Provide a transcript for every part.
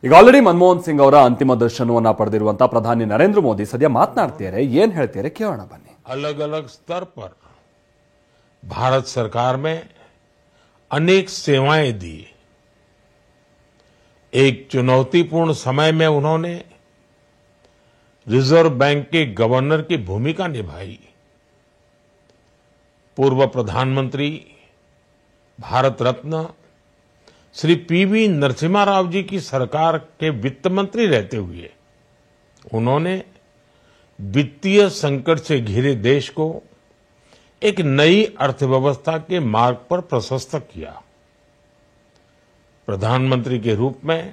ಈಗ ಆಲ್ರೆಡಿ ಮನಮೋಹನ್ ಸಿಂಗ್ ಅವರ ಅಂತಿಮ ದರ್ಶನವನ್ನ ಪಡೆದಿರುವಂತಹ ಪ್ರಧಾನಿ ನರೇಂದ್ರ ಮೋದಿ ಸದ್ಯ ಮಾತನಾಡ್ತಿದ್ದಾರೆ, ಏನ್ ಹೇಳ್ತಿದ್ದಾರೆ ಕೇಳೋಣ ಬನ್ನಿ। अलग अलग स्तर पर भारत सरकार में अनेक सेवाएं दी। एक चुनौतीपूर्ण समय में उन्होंने रिजर्व बैंक के गवर्नर की भूमिका निभाई। पूर्व प्रधानमंत्री भारत रत्न श्री पीवी नरसिम्हा राव जी की सरकार के वित्त मंत्री रहते हुए उन्होंने वित्तीय संकट से घिरे देश को एक नई अर्थव्यवस्था के मार्ग पर प्रशस्त किया। प्रधानमंत्री के रूप में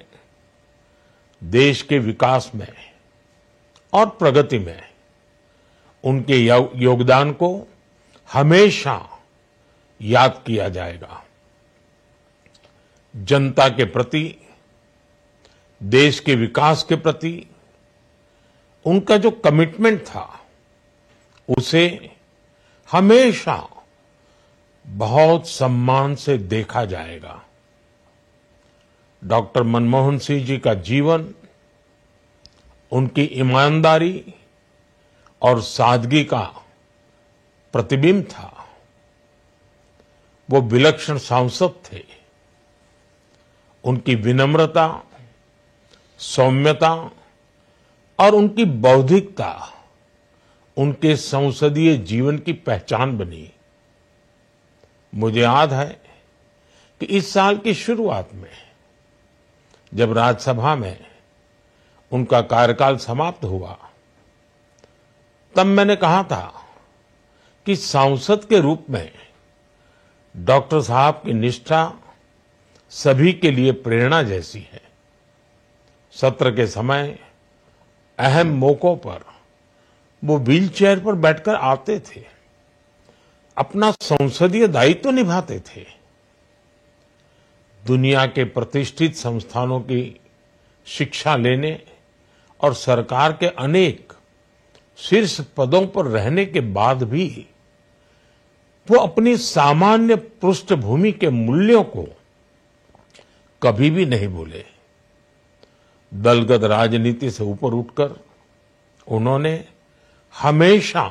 देश के विकास में और प्रगति में उनके योगदान को हमेशा याद किया जाएगा। जनता के प्रति, देश के विकास के प्रति उनका जो कमिटमेंट था उसे हमेशा बहुत सम्मान से देखा जाएगा। डॉक्टर मनमोहन सिंह जी का जीवन उनकी ईमानदारी और सादगी का प्रतिबिंब था। वो विलक्षण सांसद थे। उनकी विनम्रता, सौम्यता और उनकी बौद्धिकता उनके संसदीय जीवन की पहचान बनी। मुझे याद है कि इस साल की शुरुआत में जब राज्यसभा में उनका कार्यकाल समाप्त हुआ, तब मैंने कहा था कि सांसद के रूप में डॉक्टर साहब की निष्ठा सभी के लिए प्रेरणा जैसी है। सत्र के समय अहम मौकों पर वो व्हीलचेयर पर बैठकर आते थे, अपना संसदीय दायित्व निभाते थे। दुनिया के प्रतिष्ठित संस्थानों की शिक्षा लेने और सरकार के अनेक शीर्ष पदों पर रहने के बाद भी वो अपनी सामान्य पृष्ठभूमि के मूल्यों को कभी भी नहीं भूले। दलगत राजनीति से ऊपर उठकर उन्होंने हमेशा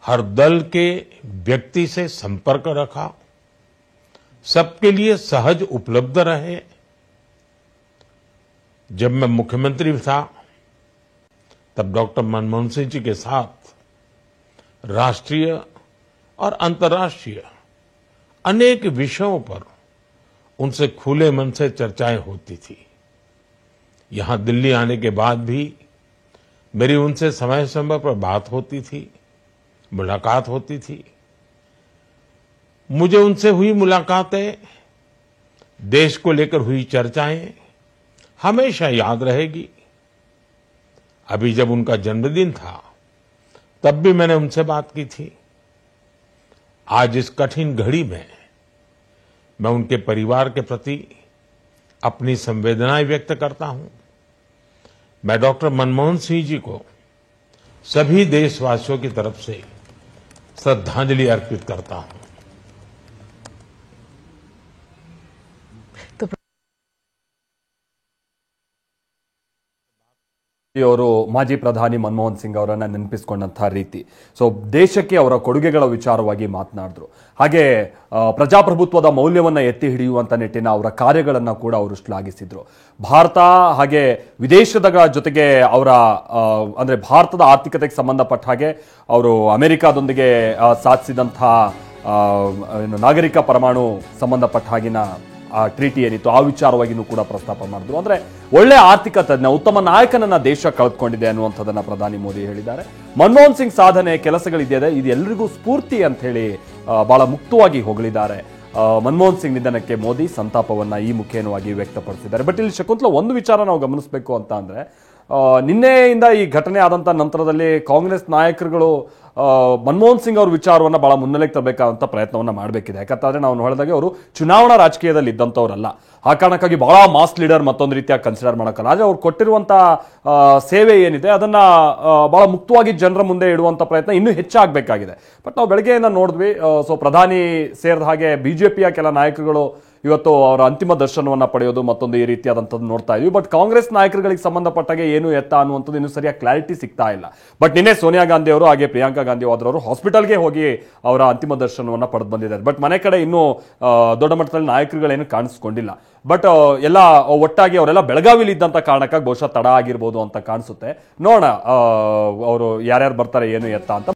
हर दल के व्यक्ति से संपर्क रखा, सबके लिए सहज उपलब्ध रहे। जब मैं मुख्यमंत्री था तब डॉक्टर मनमोहन सिंह जी के साथ राष्ट्रीय और अंतर्राष्ट्रीय अनेक विषयों पर उनसे खुले मन से चर्चाएं होती थी। यहां दिल्ली आने के बाद भी मेरी उनसे समय समय पर बात होती थी, मुलाकात होती थी। मुझे उनसे हुई मुलाकातें, देश को लेकर हुई चर्चाएं हमेशा याद रहेगी। अभी जब उनका जन्मदिन था तब भी मैंने उनसे बात की थी। आज इस कठिन घड़ी में मैं उनके परिवार के प्रति अपनी संवेदनाएं व्यक्त करता हूं। मैं डॉक्टर मनमोहन सिंह जी को सभी देशवासियों की तरफ से श्रद्धांजलि अर्पित करता हूं। ಅವರು ಮಾಜಿ ಪ್ರಧಾನಿ ಮನಮೋಹನ್ ಸಿಂಗ್ ಅವರನ್ನ ನೆನಪಿಸಿಕೊಂಡಂತಹ ರೀತಿ, ಸೊ ದೇಶಕ್ಕೆ ಅವರ ಕೊಡುಗೆಗಳ ವಿಚಾರವಾಗಿ ಮಾತನಾಡಿದ್ರು. ಹಾಗೆ ಪ್ರಜಾಪ್ರಭುತ್ವದ ಮೌಲ್ಯವನ್ನ ಎತ್ತಿ ಹಿಡಿಯುವಂತ ನಿಟ್ಟಿನ ಅವರ ಕಾರ್ಯಗಳನ್ನ ಕೂಡ ಅವರು ಶ್ಲಾಘಿಸಿದ್ರು. ಭಾರತ ಹಾಗೆ ವಿದೇಶದ ಜೊತೆಗೆ ಅವರ ಅಂದ್ರೆ ಭಾರತದ ಆರ್ಥಿಕತೆಗೆ ಸಂಬಂಧಪಟ್ಟ ಹಾಗೆ ಅವರು ಅಮೆರಿಕಾದೊಂದಿಗೆ ಸಾಧಿಸಿದಂತಹ ನಾಗರಿಕ ಪರಮಾಣು ಸಂಬಂಧಪಟ್ಟ ಹಾಗಿನ ಟ್ರೀಟಿ ಏನಿತ್ತು ಆ ವಿಚಾರವಾಗಿನೂ ಕೂಡ ಪ್ರಸ್ತಾಪ ಮಾಡಿದ್ರು. ಅಂದ್ರೆ ಒಳ್ಳೆ ಆರ್ಥಿಕ ತಜ್ಞ, ಉತ್ತಮ ನಾಯಕನನ್ನ ದೇಶ ಕಳೆದುಕೊಂಡಿದೆ ಅನ್ನುವಂಥದ್ದನ್ನ ಪ್ರಧಾನಿ ಮೋದಿ ಹೇಳಿದ್ದಾರೆ. ಮನಮೋಹನ್ ಸಿಂಗ್ ಸಾಧನೆ ಕೆಲಸಗಳಿದೆ, ಇದು ಎಲ್ಲರಿಗೂ ಸ್ಫೂರ್ತಿ ಅಂತ ಹೇಳಿ ಬಹಳ ಮುಕ್ತವಾಗಿ ಹೊಗಳಿದ್ದಾರೆ. ಮನಮೋಹನ್ ಸಿಂಗ್ ನಿಧನಕ್ಕೆ ಮೋದಿ ಸಂತಾಪವನ್ನ ಈ ಮುಖೇನವಾಗಿ ವ್ಯಕ್ತಪಡಿಸಿದ್ದಾರೆ. ಬಟ್ ಇಲ್ಲಿ ಶಕುಂತಲಾ, ಒಂದು ವಿಚಾರ ನಾವು ಗಮನಿಸಬೇಕು ಅಂತ ಅಂದ್ರೆ, ನಿನ್ನೆಯಿಂದ ಈ ಘಟನೆ ಆದಂತ ನಂತರದಲ್ಲಿ ಕಾಂಗ್ರೆಸ್ ನಾಯಕರುಗಳು ಮನಮೋಹನ್ ಸಿಂಗ್ ಅವ್ರ ವಿಚಾರವನ್ನ ಬಹಳ ಮುನ್ನೆಲೆಗೆ ತರಬೇಕಾದಂತ ಪ್ರಯತ್ನವನ್ನ ಮಾಡಬೇಕಿದೆ. ಯಾಕಂತಂದ್ರೆ ನಾವು ಹೇಳಿದಾಗೆ ಅವರು ಚುನಾವಣಾ ರಾಜಕೀಯದಲ್ಲಿ ಇದ್ದಂಥವ್ರಲ್ಲ. ಆ ಕಾರಣಕ್ಕಾಗಿ ಬಹಳ ಮಾಸ್ ಲೀಡರ್ ಮತ್ತೊಂದು ರೀತಿಯಾಗಿ ಕನ್ಸಿಡರ್ ಮಾಡೋಕ್ಕಲ್ಲ. ಆದ್ರೆ ಅವ್ರು ಕೊಟ್ಟಿರುವಂತ ಸೇವೆ ಏನಿದೆ ಅದನ್ನ ಬಹಳ ಮುಕ್ತವಾಗಿ ಜನರ ಮುಂದೆ ಇಡುವಂತ ಪ್ರಯತ್ನ ಇನ್ನೂ ಹೆಚ್ಚಾಗಬೇಕಾಗಿದೆ. ಬಟ್ ನಾವು ಬೆಳಗ್ಗೆಯಿಂದ ನೋಡಿದ್ವಿ, ಸೊ ಪ್ರಧಾನಿ ಸೇರಿದ ಹಾಗೆ ಬಿಜೆಪಿಯ ಕೆಲ ನಾಯಕರುಗಳು ಇವತ್ತು ಅವರ ಅಂತಿಮ ದರ್ಶನವನ್ನ ಪಡೆಯೋದು ಮತ್ತೊಂದು ಈ ರೀತಿಯಾದಂಥದ್ದು ನೋಡ್ತಾ ಇದ್ವಿ. ಬಟ್ ಕಾಂಗ್ರೆಸ್ ನಾಯಕರುಗಳಿಗೆ ಸಂಬಂಧಪಟ್ಟಾಗೆ ಏನು ಎತ್ತ ಅನ್ನುವಂಥದ್ದು ಇನ್ನೂ ಸರಿಯಾಗಿ ಕ್ಲಾರಿಟಿ ಸಿಗ್ತಾ ಇಲ್ಲ. ಬಟ್ ನಿನ್ನೆ ಸೋನಿಯಾ ಗಾಂಧಿ ಅವರು ಹಾಗೆ ಪ್ರಿಯಾಂಕಾ ಗಾಂಧಿ ವಾದ್ರವರು ಹಾಸ್ಪಿಟಲ್ಗೆ ಹೋಗಿ ಅವರ ಅಂತಿಮ ದರ್ಶನವನ್ನ ಪಡೆದು ಬಂದಿದ್ದಾರೆ. ಬಟ್ ಮನೆ ಕಡೆ ಇನ್ನೂ ದೊಡ್ಡ ಮಟ್ಟದಲ್ಲಿ ನಾಯಕರುಗಳೇನು ಕಾಣಿಸ್ಕೊಂಡಿಲ್ಲ. ಬಟ್ ಎಲ್ಲ ಒಟ್ಟಾಗಿ ಅವರೆಲ್ಲ ಬೆಳಗಾವಿಲಿ ಇದ್ದಂತ ಕಾರಣಕ್ಕಾಗಿ ಬಹುಶಃ ತಡ ಆಗಿರ್ಬೋದು ಅಂತ ಕಾಣಿಸುತ್ತೆ. ನೋಡೋಣ ಅವರು ಯಾರ್ಯಾರು ಬರ್ತಾರೆ ಏನು ಎತ್ತ ಅಂತ.